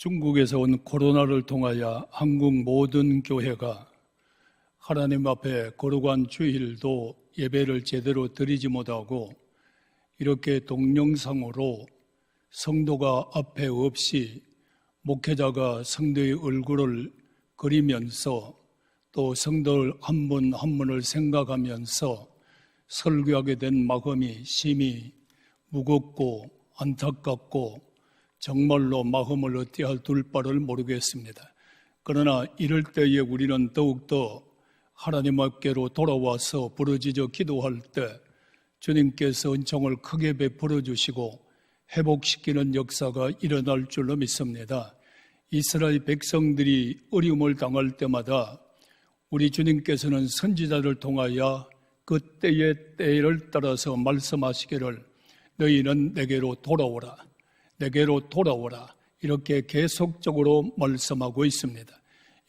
중국에서 온 코로나를 통하여 한국 모든 교회가 하나님 앞에 거룩한 주일도 예배를 제대로 드리지 못하고 이렇게 동영상으로 성도가 앞에 없이 목회자가 성도의 얼굴을 그리면서 또 성도를 한 분 한 분을 생각하면서 설교하게 된 마음이 심히 무겁고 안타깝고 정말로 마음을 어찌할 둘 바를 모르겠습니다. 그러나 이럴 때에 우리는 더욱더 하나님 앞께로 돌아와서 부르짖어 기도할 때 주님께서 은총을 크게 베풀어 주시고 회복시키는 역사가 일어날 줄로 믿습니다. 이스라엘 백성들이 어려움을 당할 때마다 우리 주님께서는 선지자를 통하여 그 때의 때를 따라서 말씀하시기를 너희는 내게로 돌아오라, 내게로 돌아오라 이렇게 계속적으로 말씀하고 있습니다.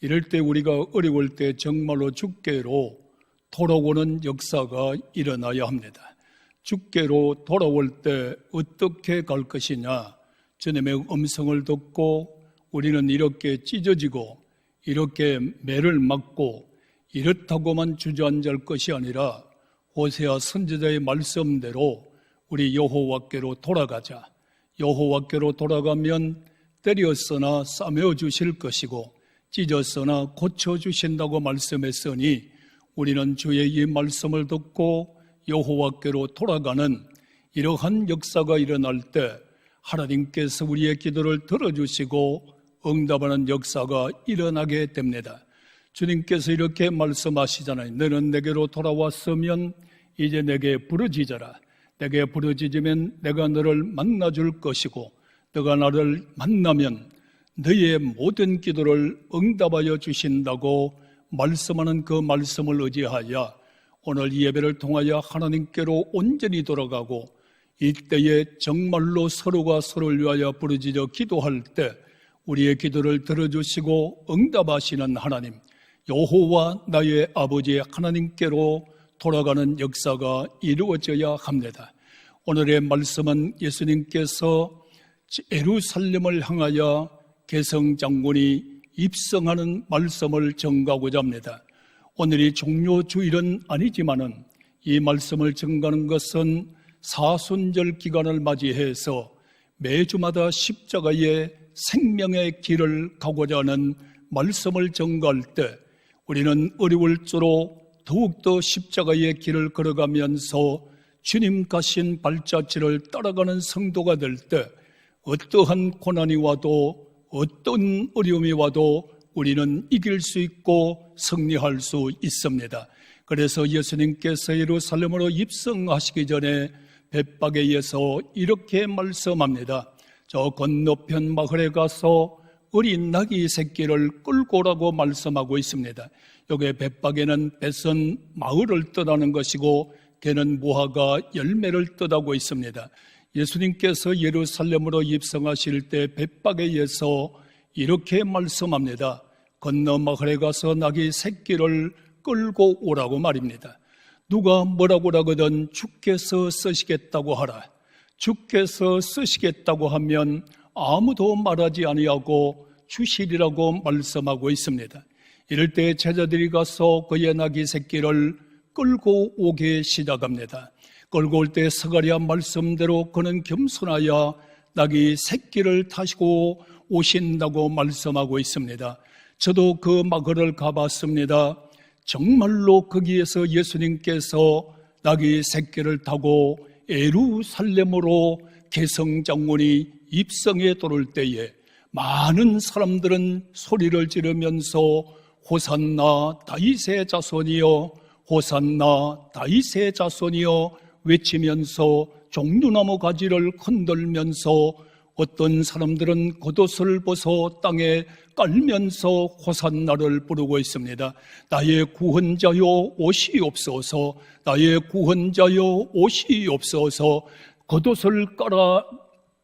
이럴 때 우리가 어려울 때 정말로 주께로 돌아오는 역사가 일어나야 합니다. 주께로 돌아올 때 어떻게 갈 것이냐? 주님의 음성을 듣고 우리는 이렇게 찢어지고 이렇게 매를 맞고 이렇다고만 주저앉을 것이 아니라 호세아 선지자의 말씀대로 우리 여호와께로 돌아가자. 여호와께로 돌아가면 때렸으나 싸매어 주실 것이고 찢었으나 고쳐주신다고 말씀했으니 우리는 주의 이 말씀을 듣고 여호와께로 돌아가는 이러한 역사가 일어날 때 하나님께서 우리의 기도를 들어주시고 응답하는 역사가 일어나게 됩니다. 주님께서 이렇게 말씀하시잖아요. 너는 내게로 돌아왔으면 이제 내게 부르짖어라. 내게 부르짖으면 내가 너를 만나줄 것이고 너가 나를 만나면 너의 모든 기도를 응답하여 주신다고 말씀하는 그 말씀을 의지하여 오늘 이 예배를 통하여 하나님께로 온전히 돌아가고 이때에 정말로 서로가 서로를 위하여 부르짖어 기도할 때 우리의 기도를 들어주시고 응답하시는 하나님 여호와 나의 아버지 하나님께로 돌아가는 역사가 이루어져야 합니다. 오늘의 말씀은 예수님께서 예루살렘을 향하여 개성장군이 입성하는 말씀을 전가하고자 합니다. 오늘이 종료주일은 아니지만은 이 말씀을 전가하는 것은 사순절 기간을 맞이해서 매주마다 십자가의 생명의 길을 가고자 하는 말씀을 전가할 때 우리는 어려울수록 더욱더 십자가의 길을 걸어가면서 주님 가신 발자취를 따라가는 성도가 될 때 어떠한 고난이 와도 어떤 어려움이 와도 우리는 이길 수 있고 승리할 수 있습니다. 그래서 예수님께서 예루살렘으로 입성하시기 전에 벳박에서 이렇게 말씀합니다. 저 건너편 마을에 가서 어린 나귀 새끼를 끌고 오라고 말씀하고 있습니다. 여기 벳박에는 벳은 마을을 뜻하는 것이고 개는 무화과 열매를 뜻하고 있습니다. 예수님께서 예루살렘으로 입성하실 때 벳박에서 이렇게 말씀합니다. 건너 마을에 가서 나귀 새끼를 끌고 오라고 말입니다. 누가 뭐라고 하거든 주께서 쓰시겠다고 하라. 주께서 쓰시겠다고 하면 아무도 말하지 아니하고 주시리라고 말씀하고 있습니다. 이럴 때 제자들이 가서 그의 나귀 새끼를 끌고 오기 시작합니다. 끌고 올 때 스가랴 말씀대로 그는 겸손하여 나귀 새끼를 타시고 오신다고 말씀하고 있습니다. 저도 그 마을을 가봤습니다. 정말로 거기에서 예수님께서 나귀 새끼를 타고 예루살렘으로 개성장군이 입성에 들어올 때에 많은 사람들은 소리를 지르면서 호산나 다윗의 자손이여 호산나 다윗의 자손이여 외치면서 종류나무 가지를 흔들면서 어떤 사람들은 겉옷을 벗어 땅에 깔면서 호산나를 부르고 있습니다. 나의 구원자여 오시옵소서, 나의 구원자여 오시옵소서. 겉옷을 깔아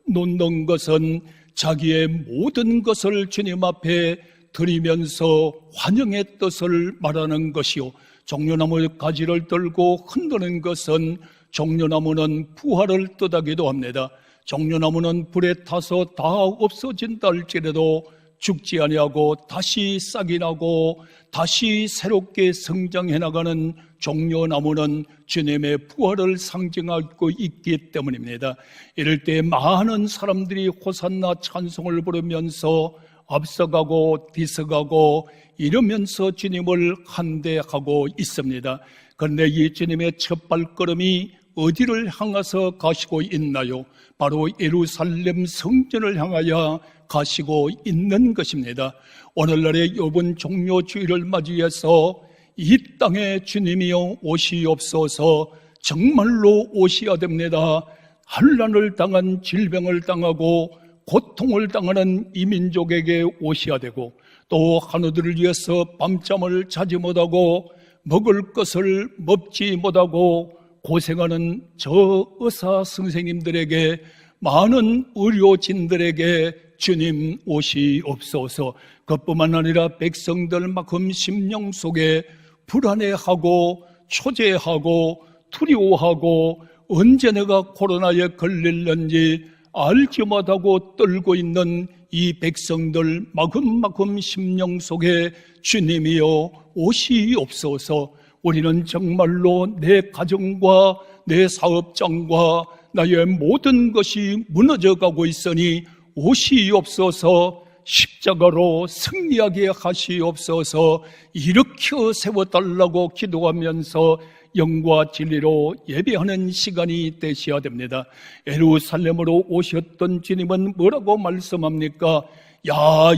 놓는 것은 자기의 모든 것을 주님 앞에 드리면서 환영의 뜻을 말하는 것이요, 종려나무 가지를 들고 흔드는 것은 종려나무는 부활을 뜻하기도 합니다. 종려나무는 불에 타서 다 없어진다 할지라도 죽지 아니하고 다시 싹이 나고 다시 새롭게 성장해 나가는 종려나무는 주님의 부활을 상징하고 있기 때문입니다. 이럴 때 많은 사람들이 호산나 찬송을 부르면서 앞서가고 뒤서가고 이러면서 주님을 환대하고 있습니다. 그런데 이 주님의 첫 발걸음이 어디를 향해서 가시고 있나요? 바로 예루살렘 성전을 향하여 가시고 있는 것입니다. 오늘날의 이번 종료주일을 맞이해서 이 땅에 주님이여 오시옵소서, 정말로 오셔야 됩니다. 환난을 당한, 질병을 당하고 고통을 당하는 이 민족에게 오셔야 되고, 또 하늘들을 위해서 밤잠을 자지 못하고 먹을 것을 먹지 못하고 고생하는 저 의사 선생님들에게, 많은 의료진들에게 주님 오시옵소서. 그뿐만 아니라 백성들만큼 심령 속에 불안해하고 초조해하고 두려워하고 언제 내가 코로나에 걸릴는지 알지 못하고 떨고 있는 이 백성들 마금마금 심령 속에 주님이여 오시옵소서. 우리는 정말로 내 가정과 내 사업장과 나의 모든 것이 무너져가고 있으니 오시옵소서, 십자가로 승리하게 하시옵소서, 일으켜 세워달라고 기도하면서 영과 진리로 예배하는 시간이 되셔야 됩니다. 예루살렘으로 오셨던 주님은 뭐라고 말씀합니까? 야,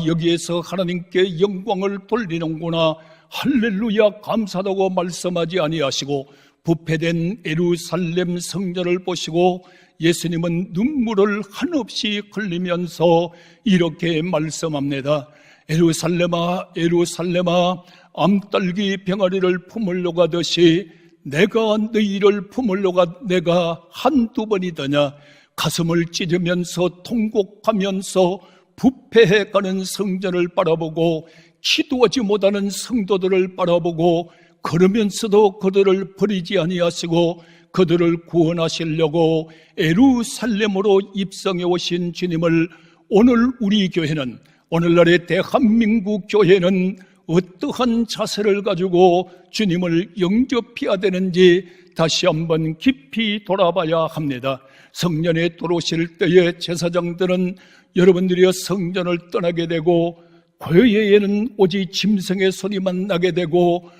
여기에서 하나님께 영광을 돌리는구나, 할렐루야 감사하다고 말씀하지 아니하시고 부패된 예루살렘 성전을 보시고 예수님은 눈물을 한없이 흘리면서 이렇게 말씀합니다. 예루살렘아, 예루살렘아, 암딸기 병아리를 품으려 가듯이 내가 너희를 품으려 가 내가 한두 번이더냐. 가슴을 찢으면서 통곡하면서 부패해가는 성전을 바라보고 기도하지 못하는 성도들을 바라보고 그러면서도 그들을 버리지 아니하시고 그들을 구원하시려고 예루살렘으로 입성해 오신 주님을 오늘 우리 교회는, 오늘날의 대한민국 교회는 어떠한 자세를 가지고 주님을 영접해야 되는지 다시 한번 깊이 돌아봐야 합니다. 성전에 들어오실 때에 제사장들은 여러분들이 성전을 떠나게 되고 교회에는 오직 짐승의 소리만 나게 되고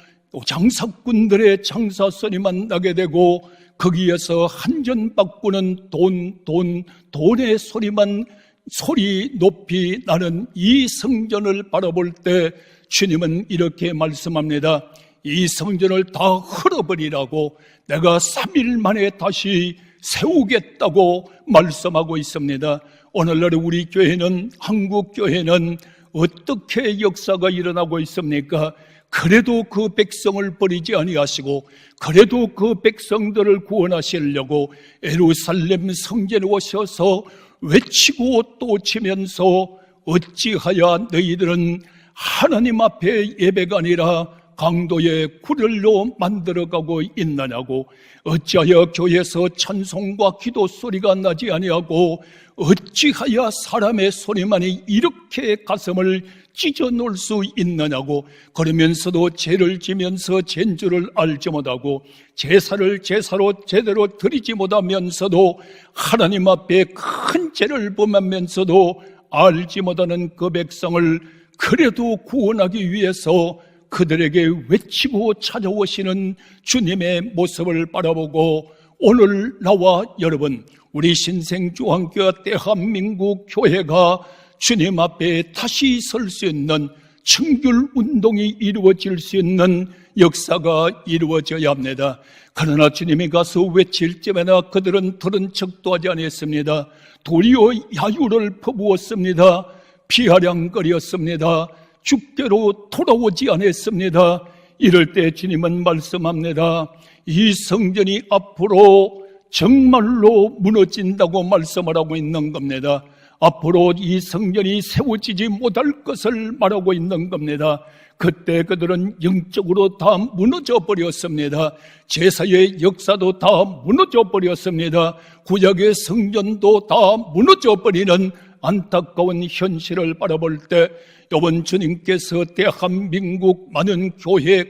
장사꾼들의 장사 소리만 나게 되고 거기에서 한전 바꾸는 돈의 소리 높이 나는 이 성전을 바라볼 때 주님은 이렇게 말씀합니다. 이 성전을 다 헐어버리라고 내가 3일 만에 다시 세우겠다고 말씀하고 있습니다. 오늘날 우리 교회는, 한국 교회는 어떻게 역사가 일어나고 있습니까? 그래도 그 백성을 버리지 아니하시고 그래도 그 백성들을 구원하시려고 예루살렘 성전에 오셔서 외치고 또 치면서 어찌하여 너희들은 하나님 앞에 예배가 아니라 강도의 구렬로 만들어가고 있느냐고, 어찌하여 교회에서 찬송과 기도 소리가 나지 아니하고 어찌하여 사람의 소리만이 이렇게 가슴을 찢어 놓을 수 있느냐고, 그러면서도 죄를 지면서 죄인 줄을 알지 못하고 제사를 제사로 제대로 드리지 못하면서도 하나님 앞에 큰 죄를 범하면서도 알지 못하는 그 백성을 그래도 구원하기 위해서 그들에게 외치고 찾아오시는 주님의 모습을 바라보고 오늘 나와 여러분, 우리 신생주한교회 대한민국 교회가 주님 앞에 다시 설 수 있는 청귤 운동이 이루어질 수 있는 역사가 이루어져야 합니다. 그러나 주님이 가서 외칠 때마다 그들은 들은 척도 하지 않았습니다. 도리어 야유를 퍼부었습니다. 비아냥거렸습니다. 주께로 돌아오지 않았습니다. 이럴 때 주님은 말씀합니다. 이 성전이 앞으로 정말로 무너진다고 말씀을 하고 있는 겁니다. 앞으로 이 성전이 세워지지 못할 것을 말하고 있는 겁니다. 그때 그들은 영적으로 다 무너져 버렸습니다. 제사의 역사도 다 무너져 버렸습니다. 구약의 성전도 다 무너져 버리는 안타까운 현실을 바라볼 때 이번 주님께서 대한민국 많은 교회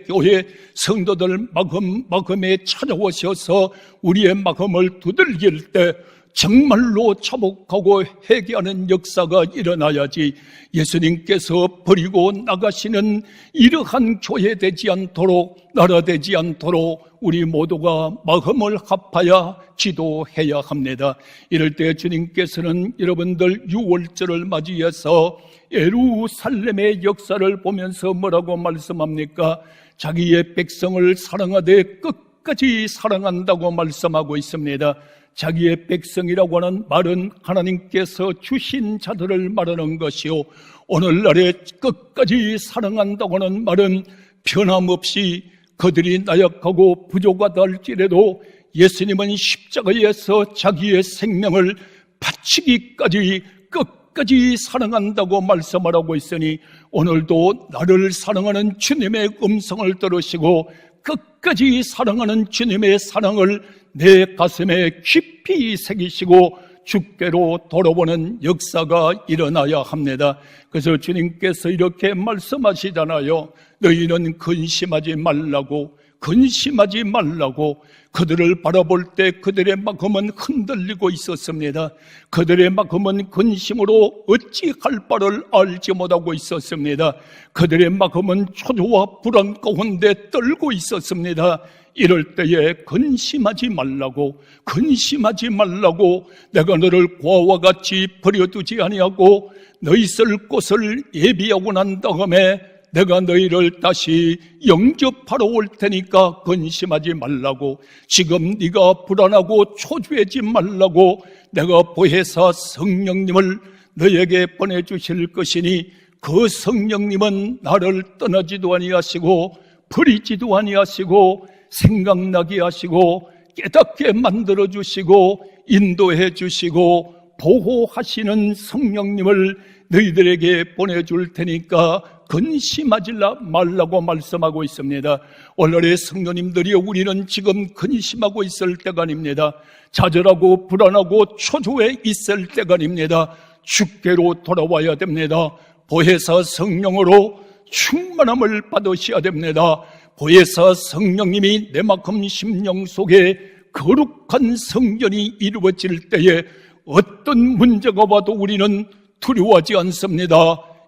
성도들 마음에 찾아오셔서 우리의 마음을 두들길 때 정말로 차복하고 회개하는 역사가 일어나야지 예수님께서 버리고 나가시는 이러한 교회 되지 않도록, 나라 되지 않도록 우리 모두가 마음을 합하여 기도해야 합니다. 이럴 때 주님께서는 여러분들 유월절을 맞이해서 예루살렘의 역사를 보면서 뭐라고 말씀합니까? 자기의 백성을 사랑하되 끝까지 사랑한다고 말씀하고 있습니다. 자기의 백성이라고 하는 말은 하나님께서 주신 자들을 말하는 것이요, 오늘날에 끝까지 사랑한다고 하는 말은 변함없이 그들이 나약하고 부족하다 할지라도 예수님은 십자가에서 자기의 생명을 바치기까지 끝까지 사랑한다고 말씀하고 있으니 오늘도 나를 사랑하는 주님의 음성을 들으시고 끝까지 사랑하는 주님의 사랑을 내 가슴에 깊이 새기시고 주께로 돌아오는 역사가 일어나야 합니다. 그래서 주님께서 이렇게 말씀하시잖아요. 너희는 근심하지 말라고, 근심하지 말라고. 그들을 바라볼 때 그들의 마음은 흔들리고 있었습니다. 그들의 마음은 근심으로 어찌할 바를 알지 못하고 있었습니다. 그들의 마음은 초조와 불안 가운데 떨고 있었습니다. 이럴 때에 근심하지 말라고, 근심하지 말라고, 내가 너를 고아와 같이 버려두지 아니하고 너희 있을 곳을 예비하고 난 다음에 내가 너희를 다시 영접하러 올 테니까 근심하지 말라고, 지금 네가 불안하고 초조해지 말라고, 내가 보혜사 성령님을 너에게 보내주실 것이니 그 성령님은 나를 떠나지도 아니하시고 버리지도 아니하시고 생각나게 하시고 깨닫게 만들어주시고 인도해 주시고 보호하시는 성령님을 너희들에게 보내줄 테니까 근심하지 말라고 말씀하고 있습니다. 오늘의 성도님들이 우리는 지금 근심하고 있을 때가 아닙니다. 좌절하고 불안하고 초조해 있을 때가 아닙니다. 주께로 돌아와야 됩니다. 보혜사 성령으로 충만함을 받으셔야 됩니다. 보혜사 성령님이 내 마음 심령 속에 거룩한 성전이 이루어질 때에 어떤 문제가 와도 우리는 두려워하지 않습니다.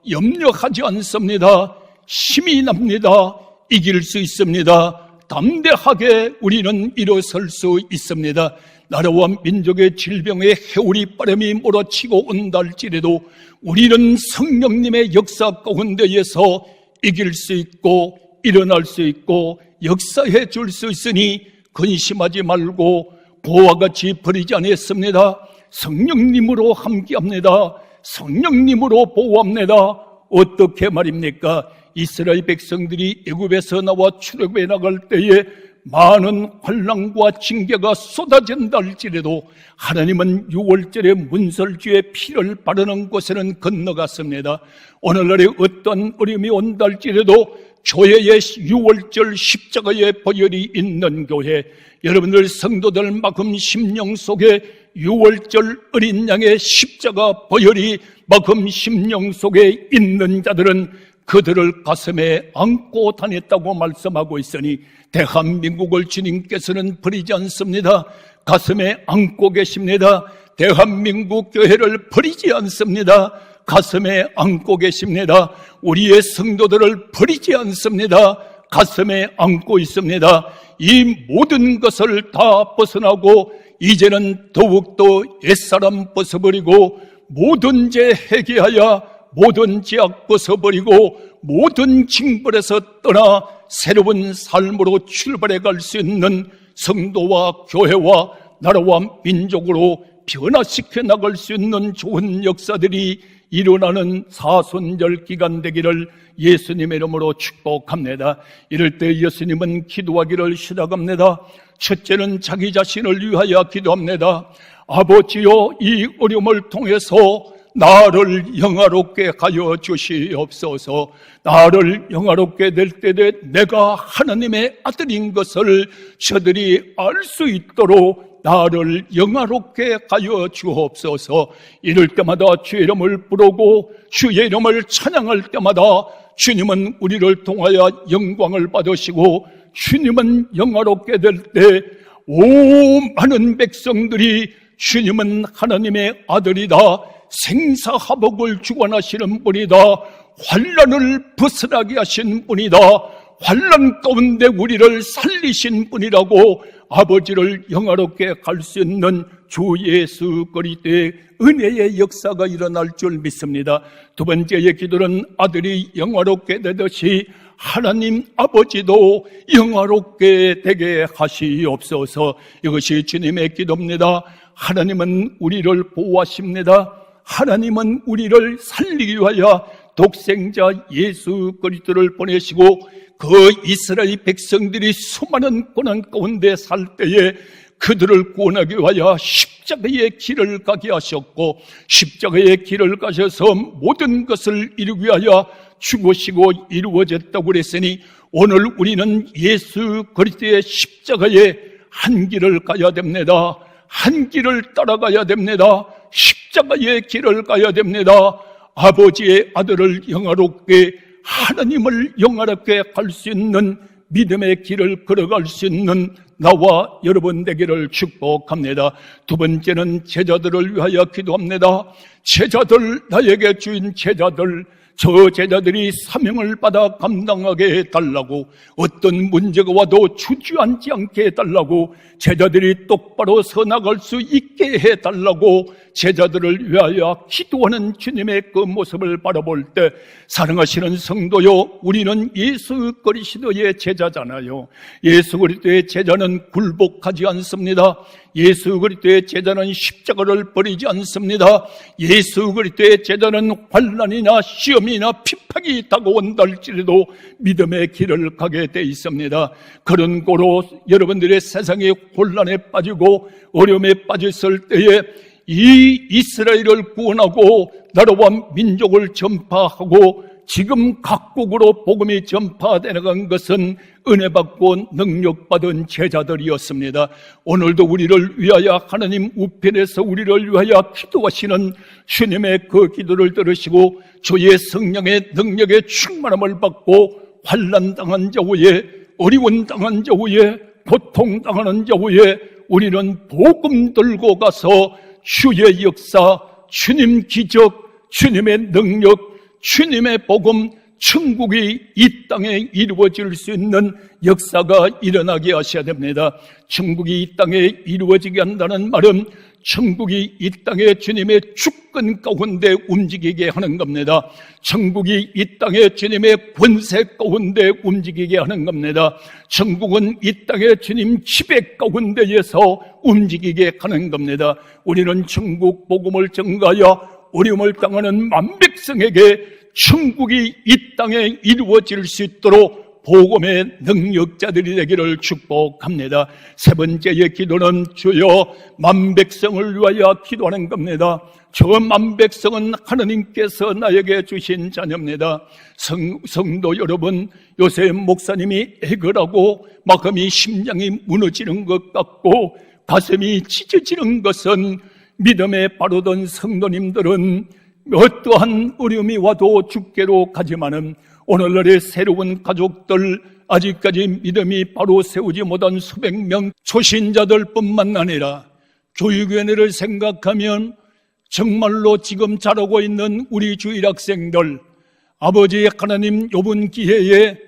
염려하지 않습니다. 힘이 납니다. 이길 수 있습니다. 담대하게 우리는 일어설 수 있습니다. 나라와 민족의 질병의 해오리 바람이 몰아치고 온다 할지라도 우리는 성령님의 역사 가운데에서 이길 수 있고 일어날 수 있고 역사해 줄 수 있으니 근심하지 말고 보와 같이 버리지 않았습니다. 성령님으로 함께합니다. 성령님으로 보호합니다. 어떻게 말입니까? 이스라엘 백성들이 애굽에서 나와 출애굽에 나갈 때에 많은 환난과 징계가 쏟아진다 할지라도 하나님은 유월절에 문설주의 피를 바르는 곳에는 건너갔습니다. 오늘날에 어떤 어려움이 온다 할지라도 교회의 유월절 십자가의 보혈이 있는 교회, 여러분들 성도들 마음 심령 속에 유월절 어린 양의 십자가 보혈이 마음 심령 속에 있는 자들은 그들을 가슴에 안고 다녔다고 말씀하고 있으니 대한민국을 주님께서는 버리지 않습니다. 가슴에 안고 계십니다. 대한민국 교회를 버리지 않습니다. 가슴에 안고 계십니다. 우리의 성도들을 버리지 않습니다. 가슴에 안고 있습니다. 이 모든 것을 다 벗어나고 이제는 더욱더 옛사람 벗어버리고 모든 죄 회개하여 모든 죄악 벗어버리고 모든 징벌에서 떠나 새로운 삶으로 출발해 갈 수 있는 성도와 교회와 나라와 민족으로 변화시켜 나갈 수 있는 좋은 역사들이 일어나는 사순절 기간 되기를 예수님의 이름으로 축복합니다. 이럴 때 예수님은 기도하기를 시작합니다. 첫째는 자기 자신을 위하여 기도합니다. 아버지여, 이 어려움을 통해서 나를 영화롭게 하여 주시옵소서. 나를 영화롭게 될 때에 내가 하나님의 아들인 것을 저들이 알 수 있도록 나를 영화롭게 하여 주옵소서. 이럴 때마다 주의 이름을 부르고 주의 이름을 찬양할 때마다 주님은 우리를 통하여 영광을 받으시고, 주님은 영화롭게 될 때 오 많은 백성들이 주님은 하나님의 아들이다, 생사화복을 주관하시는 분이다, 환난을 벗어나게 하신 분이다, 환난 가운데 우리를 살리신 분이라고 아버지를 영화롭게 갈 수 있는 주 예수 그리스도의 은혜의 역사가 일어날 줄 믿습니다. 두 번째의 기도는 아들이 영화롭게 되듯이 하나님 아버지도 영화롭게 되게 하시옵소서. 이것이 주님의 기도입니다. 하나님은 우리를 보호하십니다. 하나님은 우리를 살리기 위하여 독생자 예수 그리스도를 보내시고, 그 이스라엘 백성들이 수많은 고난 가운데 살 때에 그들을 구원하기 위하여 십자가의 길을 가게 하셨고, 십자가의 길을 가셔서 모든 것을 이루기 위하여 죽으시고 이루어졌다고 그랬으니, 오늘 우리는 예수 그리스도의 십자가의 한 길을 가야 됩니다. 한 길을 따라가야 됩니다. 십자가의 길을 가야 됩니다. 아버지의 아들을 영화롭게, 하나님을 영화롭게 갈 수 있는 믿음의 길을 걸어갈 수 있는 나와 여러분 되기를 축복합니다. 두 번째는 제자들을 위하여 기도합니다. 제자들, 나에게 주인 제자들, 저 제자들이 사명을 받아 감당하게 해달라고, 어떤 문제가 와도 주저앉지 않게 해달라고, 제자들이 똑바로 서나갈 수 있게 해달라고 제자들을 위하여 기도하는 주님의 그 모습을 바라볼 때, 사랑하시는 성도요, 우리는 예수 그리스도의 제자잖아요. 예수 그리스도의 제자는 굴복하지 않습니다. 예수 그리스도의 제자는 십자가를 버리지 않습니다. 예수 그리스도의 제자는 환난이나 시험이나 핍박이 다가온다 할지라도 믿음의 길을 가게 돼 있습니다. 그런 고로 여러분들의 세상에 혼란에 빠지고 어려움에 빠졌을 때에 이 이스라엘을 구원하고 나라와 민족을 전파하고 지금 각국으로 복음이 전파되는 것은 은혜받고 능력받은 제자들이었습니다. 오늘도 우리를 위하여 하나님 우편에서 우리를 위하여 기도하시는 주님의 그 기도를 들으시고 주의 성령의 능력에 충만함을 받고 환난당한 자 후에, 어려움 당한 자 후에, 고통당하는 자 후에 우리는 복음 들고 가서 주의 역사, 주님 기적, 주님의 능력, 주님의 복음, 천국이 이 땅에 이루어질 수 있는 역사가 일어나게 하셔야 됩니다. 천국이 이 땅에 이루어지게 한다는 말은 천국이 이 땅에 주님의 주권 가운데 움직이게 하는 겁니다. 천국이 이 땅에 주님의 권세 가운데 움직이게 하는 겁니다. 천국은 이 땅에 주님 지배 가운데에서 움직이게 하는 겁니다. 우리는 천국 복음을 전가하여 어려움을 당하는 만백성에게 천국이 이 땅에 이루어질 수 있도록 복음의 능력자들이 되기를 축복합니다. 세 번째의 기도는 주여 만백성을 위하여 기도하는 겁니다. 저 만백성은 하나님께서 나에게 주신 자녀입니다. 성도 여러분, 요새 목사님이 애걸하고 마음이 심장이 무너지는 것 같고 가슴이 찢어지는 것은 믿음에 바르던 성도님들은 어떠한 어려움이 와도 주께로 가지만은 오늘날의 새로운 가족들, 아직까지 믿음이 바로 세우지 못한 수백 명 초신자들 뿐만 아니라 교육위원회를 생각하면 정말로 지금 자라고 있는 우리 주일학생들, 아버지 하나님 요번 기회에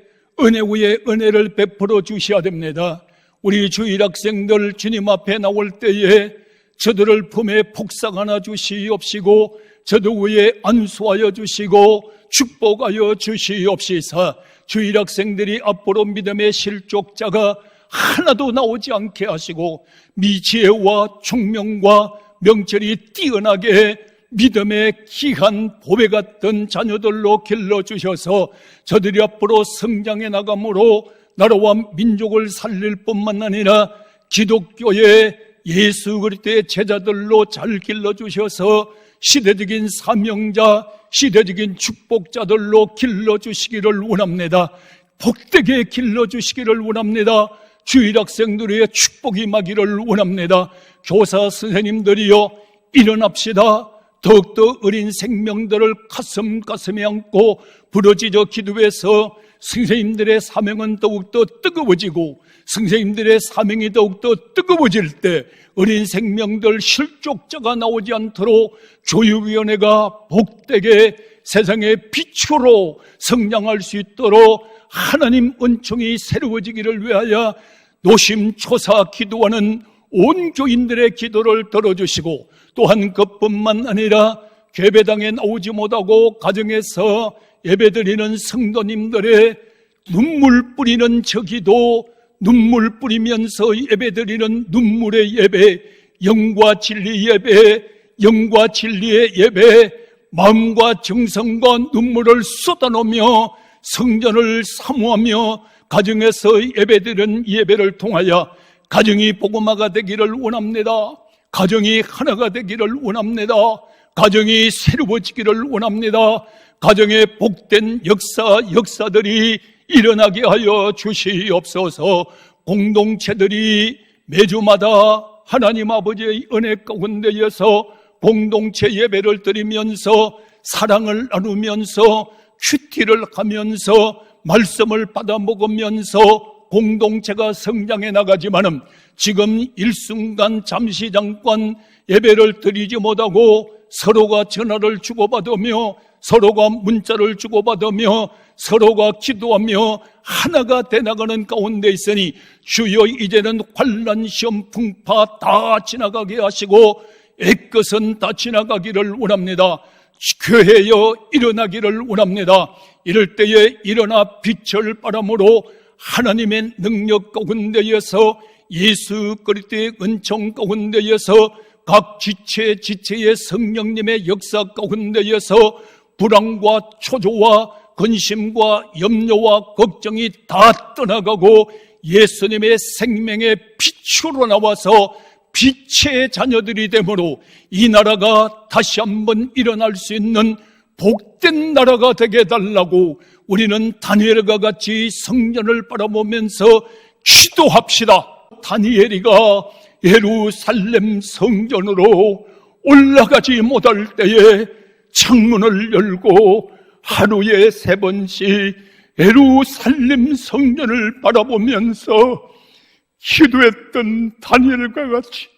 은혜 위에 은혜를 베풀어 주셔야 됩니다. 우리 주일학생들 주님 앞에 나올 때에 저들을 품에 복상하나 주시옵시고 저들 위에 안수하여 주시고 축복하여 주시옵시사 주일학생들이 앞으로 믿음의 실족자가 하나도 나오지 않게 하시고 미지혜와 총명과 명철이 뛰어나게 믿음의 귀한 보배 같은 자녀들로 길러주셔서 저들이 앞으로 성장해 나감으로 나라와 민족을 살릴 뿐만 아니라 기독교의 예수 그리스도의 제자들로 잘 길러주셔서 시대적인 사명자, 시대적인 축복자들로 길러주시기를 원합니다. 복되게 길러주시기를 원합니다. 주일학생들의 축복이 임하기를 원합니다. 교사 선생님들이여 일어납시다. 더욱더 어린 생명들을 가슴에 안고 부르짖어 기도해서 선생님들의 사명은 더욱더 뜨거워지고 선생님들의 사명이 더욱더 뜨거워질 때 어린 생명들 실족자가 나오지 않도록 교육위원회가 복되게 세상의 빛으로 성장할 수 있도록 하나님 은총이 새로워지기를 위하여 노심초사 기도하는 온 교인들의 기도를 들어주시고 또한 그뿐만 아니라 예배당에 나오지 못하고 가정에서 예배드리는 성도님들의 눈물 뿌리는 저 기도, 눈물 뿌리면서 예배드리는 눈물의 예배, 영과 진리 예배, 영과 진리의 예배, 마음과 정성과 눈물을 쏟아놓으며 성전을 사모하며 가정에서 예배드리는 예배를 통하여 가정이 복음화가 되기를 원합니다. 가정이 하나가 되기를 원합니다. 가정이 새로워지기를 원합니다. 가정의 복된 역사들이 일어나게 하여 주시옵소서. 공동체들이 매주마다 하나님 아버지의 은혜 가운데에서 공동체 예배를 드리면서 사랑을 나누면서 큐티를 하면서 말씀을 받아 먹으면서 공동체가 성장해 나가지만은 지금 일순간 잠시 잠깐 예배를 드리지 못하고 서로가 전화를 주고받으며 서로가 문자를 주고받으며 서로가 기도하며 하나가 되나가는 가운데 있으니 주여 이제는 환난 시험 풍파 다 지나가게 하시고 애것은 다 지나가기를 원합니다. 교회여 일어나기를 원합니다. 이럴 때에 일어나 빛을 바람으로 하나님의 능력 가운데에서 예수 그리스도의 은총 가운데에서 각 지체의 성령님의 역사 가운데에서 불안과 초조와 근심과 염려와 걱정이 다 떠나가고 예수님의 생명의 빛으로 나와서 빛의 자녀들이 되므로 이 나라가 다시 한번 일어날 수 있는 복된 나라가 되게 해달라고 우리는 다니엘과 같이 성전을 바라보면서 기도합시다. 다니엘이가 예루살렘 성전으로 올라가지 못할 때에 창문을 열고 하루에 3번씩 예루살렘 성전을 바라보면서 기도했던 다니엘과 같이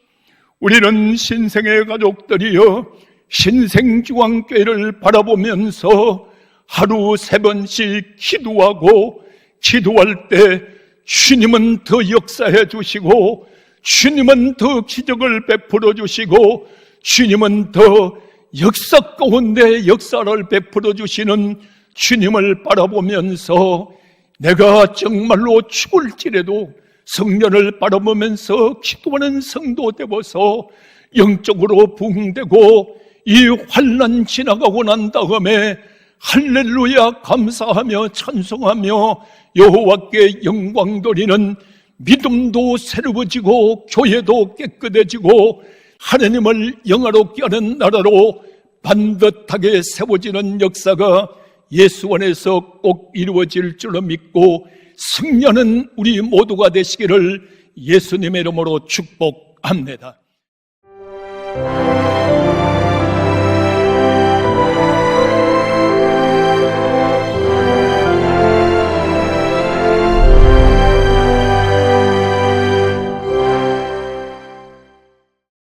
우리는 신생의 가족들이여 신생중앙교회를 바라보면서 하루 3번씩 기도하고 기도할 때 주님은 더 역사해 주시고 주님은 더 기적을 베풀어 주시고 주님은 더 역사 가운데 역사를 베풀어 주시는 주님을 바라보면서 내가 정말로 죽을지라도 성전을 바라보면서 기도하는 성도 되어서 영적으로 부흥되고 이 환난 지나가고 난 다음에 할렐루야 감사하며 찬송하며 여호와께 영광 돌리는 믿음도 새로워지고 교회도 깨끗해지고 하나님을 영화롭게 하는 나라로 반듯하게 세워지는 역사가 예수 안에서 꼭 이루어질 줄로 믿고 승리하는 우리 모두가 되시기를 예수님의 이름으로 축복합니다.